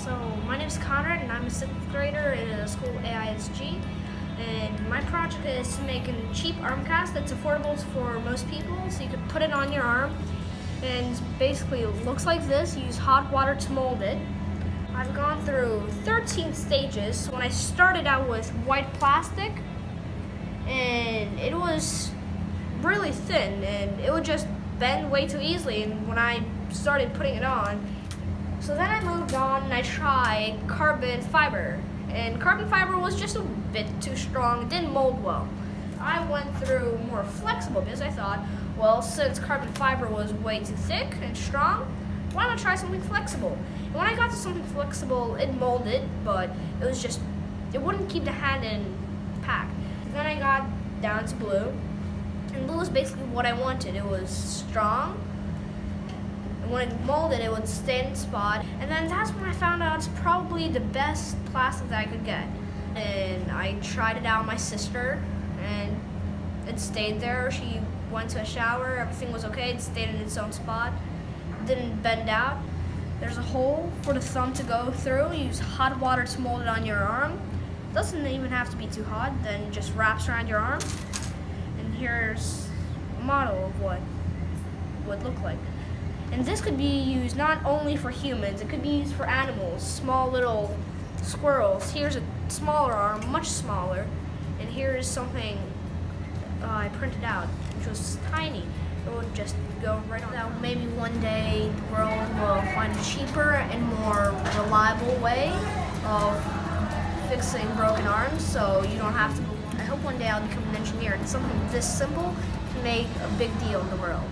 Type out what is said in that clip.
So my name is Conrad and I'm a 6th grader in a school AISG, and my project is to make a cheap arm cast that's affordable for most people, so you can put it on your arm, and basically it looks like this. You use hot water to mold it. I've gone through 13 stages. When I started out with white plastic, and it was really thin and it would just bend way too easily, and when I started putting it on, so then I moved on and I tried carbon fiber, and carbon fiber was just a bit too strong. It didn't mold well. I went through more flexible because I thought, well, since carbon fiber was way too thick and strong, why not try something flexible? And when I got to something flexible, it molded, but it wouldn't keep the hand in pack. And then I got down to blue, and blue was basically what I wanted. It was strong, and when it molded, it would stay in the spot. And then that's when I found out it's probably the best plastic that I could get. And I tried it out on my sister, and it stayed there. She went to a shower, everything was okay, it stayed in its own spot, didn't bend out. There's a hole for the thumb to go through. You use hot water to mold it on your arm. It doesn't even have to be too hot, then it just wraps around your arm. And here's a model of what it would look like. And this could be used not only for humans, it could be used for animals, small little squirrels. Here's a smaller arm, much smaller, and here is something I printed out, which was tiny. It would just go right on. Now, maybe one day the world will find a cheaper and more reliable way of fixing broken arms, so you don't have to. I hope one day I'll become an engineer, and something this simple can make a big deal in the world.